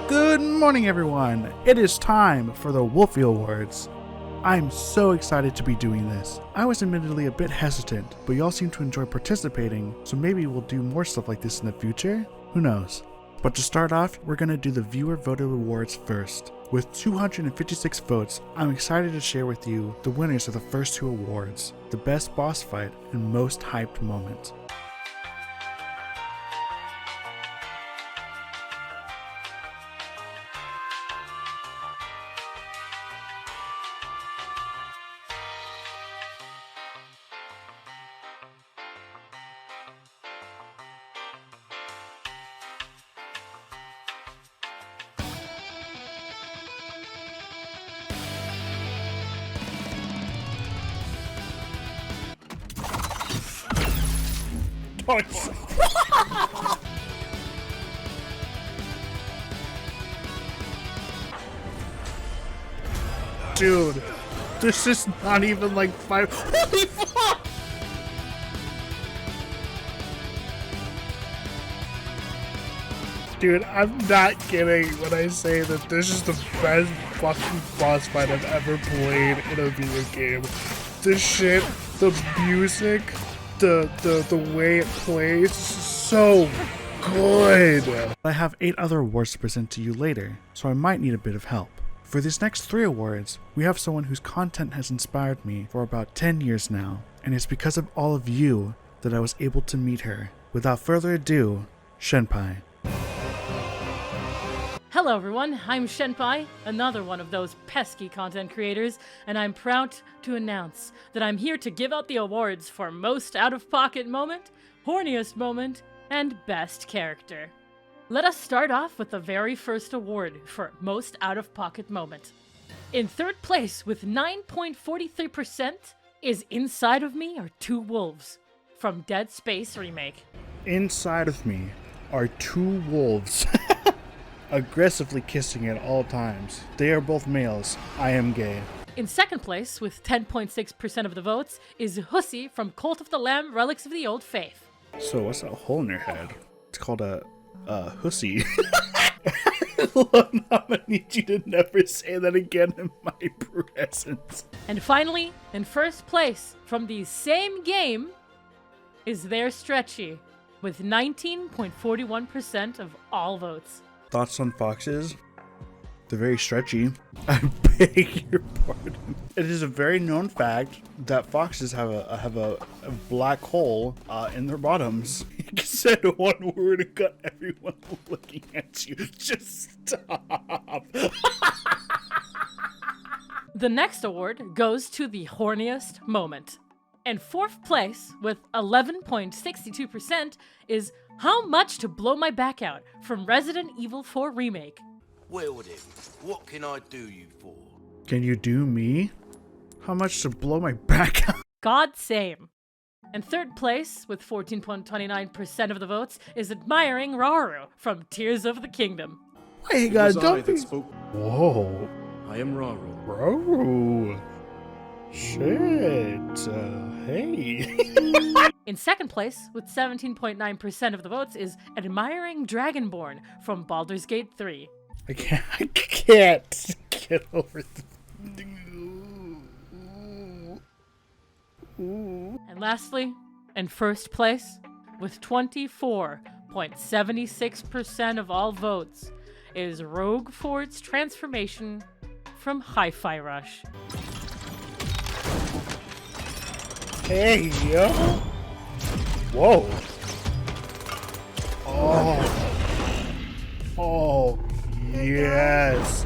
Good morning, everyone. It is time for the Wolfie Awards. I'm so excited to be doing this. I was admittedly a bit hesitant, but y'all seem to enjoy participating, so maybe we'll do more stuff like this in the future? Who knows? But to start off, we're gonna do the viewer voted awards first. With 256 votes, I'm excited to share with you the winners of the first two awards, the best boss fight and most hyped moment. Dude, this is not even like 5. Holy fuck! Dude, I'm not kidding when I say that this is the best fucking boss fight I've ever played in a video game. This shit, the music, the way it plays, so good. I have 8 other awards to present to you later, so I might need a bit of help. For these next 3 awards, we have someone whose content has inspired me for about 10 years now, and it's because of all of you that I was able to meet her. Without further ado, Shenpai. Hello everyone, I'm Shenpai, another one of those pesky content creators, and I'm proud to announce that I'm here to give out the awards for Most Out-of-Pocket Moment, Horniest Moment, and Best Character. Let us start off with the very first award for Most Out-of-Pocket Moment. In third place with 9.43% is Inside of Me Are Two Wolves from Dead Space Remake. Inside of me are 2 wolves. Aggressively kissing at all times. They are both males. I am gay. In second place, with 10.6% of the votes, is Hussy from Cult of the Lamb Relics of the Old Faith. So what's that hole in your head? It's called a hussy. I'm gonna need you to never say that again in my presence. And finally, in first place, from the same game, is Their Stretchy, with 19.41% of all votes. Thoughts on foxes? They're very stretchy. I beg your pardon. It is a very known fact that foxes have a black hole in their bottoms. You said one word and got everyone looking at you. Just stop. The next award goes to the Horniest Moment. In fourth place, with 11.62%, is How Much to Blow My Back Out from Resident Evil 4 Remake. Well then, what can I do you for? Can you do me? How much to blow my back out? God same. In third place, with 14.29% of the votes, is Admiring Rauru from Tears of the Kingdom. Hey guys, don't be... Whoa. I am Raru. Bro. Shit. Hey. In second place, with 17.9% of the votes, is Admiring Dragonborn from Baldur's Gate 3. I can't get over the... And lastly, in first place, with 24.76% of all votes, is Rogue Ford's Transformation from Hi-Fi Rush. Hey, yo. Whoa. Oh, yes.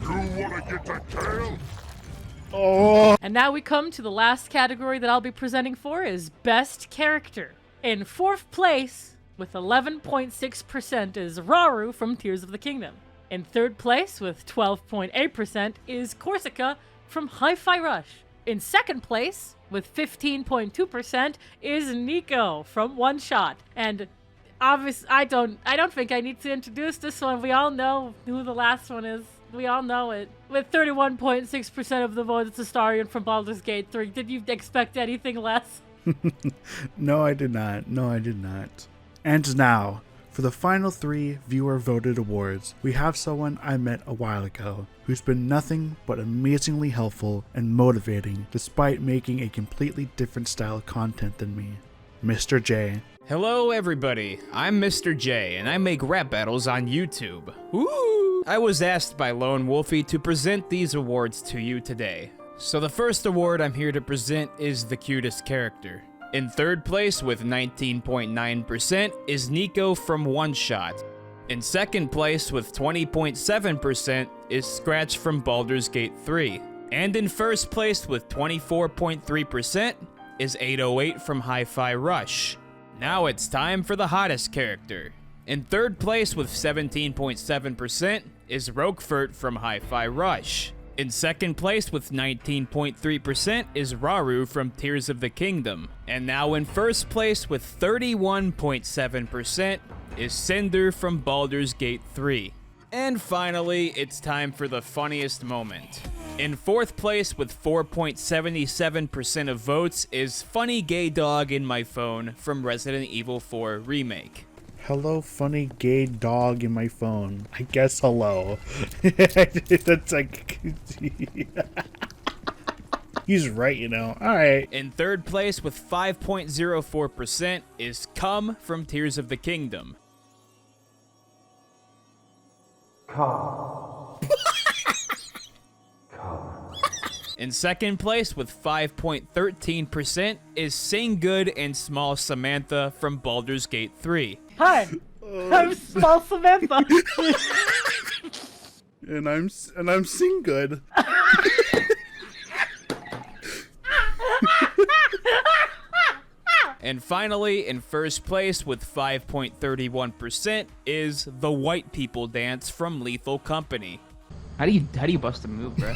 You wanna get that tail? Oh. And now we come to the last category that I'll be presenting for is Best Character. In fourth place, with 11.6%, is Rauru from Tears of the Kingdom. In third place, with 12.8%, is Corsica from Hi-Fi Rush. In second place, with 15.2%, is Nico from One Shot. And obviously, I don't think I need to introduce this one. We all know who the last one is. We all know it. With 31.6% of the vote, it's Astarion from Baldur's Gate 3. Did you expect anything less? No, I did not. No, I did not. And now, For the final 3 viewer voted awards, we have someone I met a while ago who's been nothing but amazingly helpful and motivating despite making a completely different style of content than me. Mr. J. Hello everybody, I'm Mr. J and I make rap battles on YouTube. Woo! I was asked by Lone Wolfie to present these awards to you today. So the first award I'm here to present is the Cutest Character. In third place with 19.9% is Nico from One Shot. In second place with 20.7% is Scratch from Baldur's Gate 3. And in first place with 24.3% is 808 from Hi-Fi Rush. Now it's time for the hottest character. In third place with 17.7% is Roquefort from Hi-Fi Rush. In second place with 19.3% is Raru from Tears of the Kingdom. And now in first place with 31.7% is Cinder from Baldur's Gate 3. And finally, it's time for the funniest moment. In fourth place with 4.77% of votes is Funny Gay Dog in My Phone from Resident Evil 4 Remake. Hello, funny gay dog in my phone. I guess hello. That's like... He's right, you know. Alright. In third place with 5.04% is Cum from Tears of the Kingdom. In second place with 5.13% is Sing Good and Small Samantha from Baldur's Gate 3. Hi, I'm Small Samantha. And I'm sing good. And finally, in first place with 5.31% is The White People Dance from Lethal Company. How do you bust a move, bro?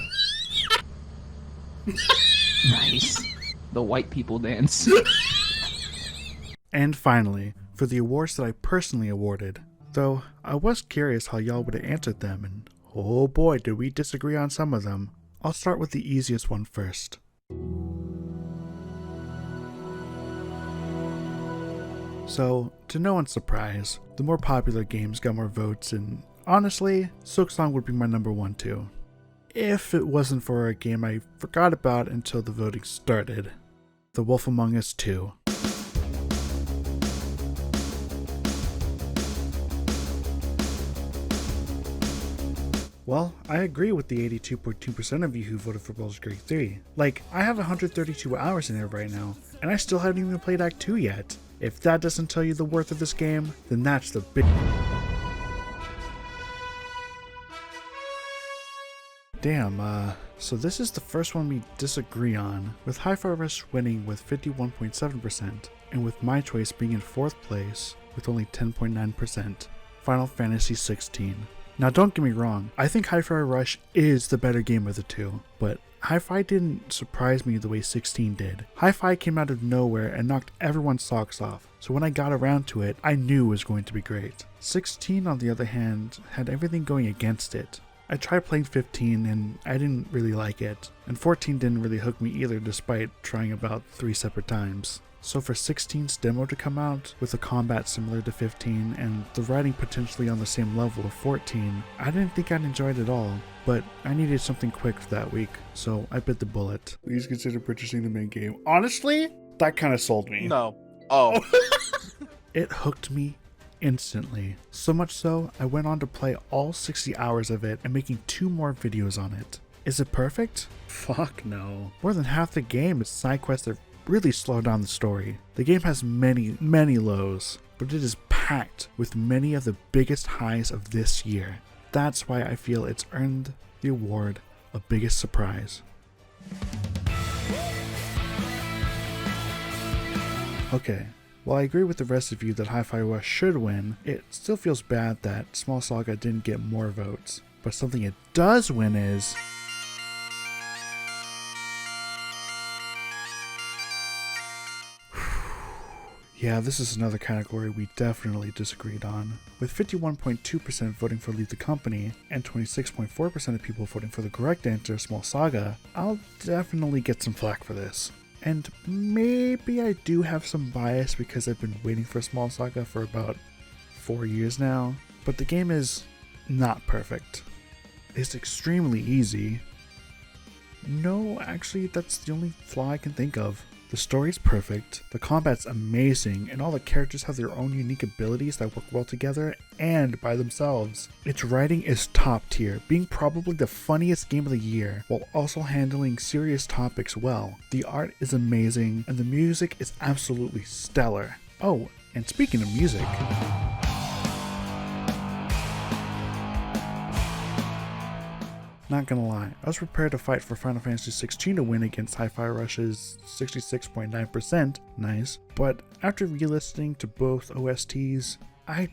Nice. The white people dance. And finally, for the awards that I personally awarded. Though, I was curious how y'all would have answered them, and oh boy did we disagree on some of them. I'll start with the easiest one first. So, to no one's surprise, the more popular games got more votes, and honestly, Silksong would be my number 1 too. If it wasn't for a game I forgot about until the voting started. The Wolf Among Us 2. Well, I agree with the 82.2% of you who voted for Baldur's Gate 3. Like, I have 132 hours in it right now, and I still haven't even played Act 2 yet. If that doesn't tell you the worth of this game, then that's the big... Damn, so this is the first one we disagree on, with Hi-Fi Rush winning with 51.7%, and with my choice being in 4th place with only 10.9%, Final Fantasy 16. Now don't get me wrong, I think Hi-Fi Rush is the better game of the two, but Hi-Fi didn't surprise me the way 16 did. Hi-Fi came out of nowhere and knocked everyone's socks off, so when I got around to it, I knew it was going to be great. 16 on the other hand, had everything going against it. I tried playing 15 and I didn't really like it, and 14 didn't really hook me either despite trying about 3 separate times. So for 16's demo to come out with a combat similar to 15 and the writing potentially on the same level of 14, I didn't think I'd enjoy it at all, but I needed something quick for that week, so I bit the bullet. Please consider purchasing the main game. Honestly, that kind of sold me. No. Oh. It hooked me instantly. So much so, I went on to play all 60 hours of it and making 2 more videos on it. Is it perfect? Fuck no. More than half the game is side quests that really slow down the story. The game has many lows, but it is packed with many of the biggest highs of this year. That's why I feel it's earned the award of biggest surprise. Okay, while I agree with the rest of you that Hi-Fi Rush should win, it still feels bad that Small Saga didn't get more votes. But something it does win is... Yeah, this is another category we definitely disagreed on. With 51.2% voting for Leave the Company and 26.4% of people voting for the correct answer, Small Saga, I'll definitely get some flack for this. And maybe I do have some bias because I've been waiting for Small Saga for about 4 years now, but the game is not perfect. It's extremely easy. No, actually, that's the only flaw I can think of. The story's perfect, the combat's amazing, and all the characters have their own unique abilities that work well together and by themselves. Its writing is top tier, being probably the funniest game of the year, while also handling serious topics well. The art is amazing, and the music is absolutely stellar. Oh, and speaking of music, not gonna lie, I was prepared to fight for Final Fantasy 16 to win against Hi-Fi Rush's 66.9%, nice, but after re-listening to both OSTs, I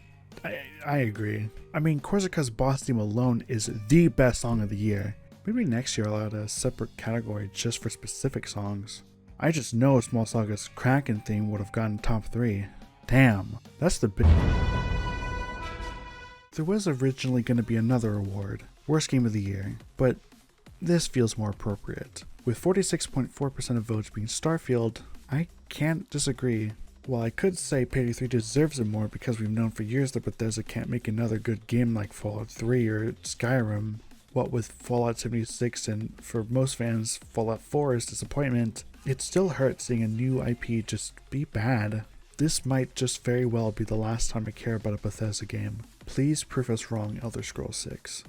agree. I mean, Korsica's boss theme alone is the best song of the year. Maybe next year I'll add a separate category just for specific songs. I just know Small Saga's Kraken theme would have gotten top 3. Damn, that's the big... There was originally going to be another award, Worst Game of the Year, but this feels more appropriate. With 46.4% of votes being Starfield, I can't disagree. While I could say Payday 3 deserves it more because we've known for years that Bethesda can't make another good game like Fallout 3 or Skyrim, what with Fallout 76 and for most fans Fallout 4's disappointment, it still hurts seeing a new IP just be bad. This might just very well be the last time I care about a Bethesda game. Please prove us wrong, Elder Scrolls 6.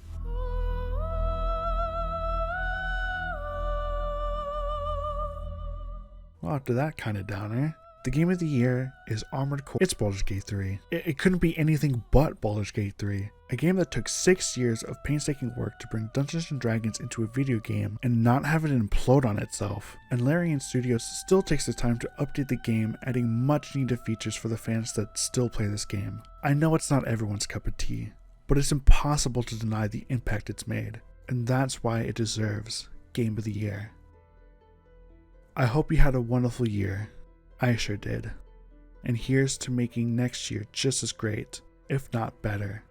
Well, after that kind of downer, the game of the year is Armored Core. It's Baldur's Gate 3. It couldn't be anything but Baldur's Gate 3. A game that took 6 years of painstaking work to bring Dungeons & Dragons into a video game and not have it implode on itself. And Larian Studios still takes the time to update the game, adding much needed features for the fans that still play this game. I know it's not everyone's cup of tea, but it's impossible to deny the impact it's made. And that's why it deserves Game of the Year. I hope you had a wonderful year. I sure did. And here's to making next year just as great, if not better.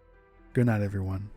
Good night, everyone.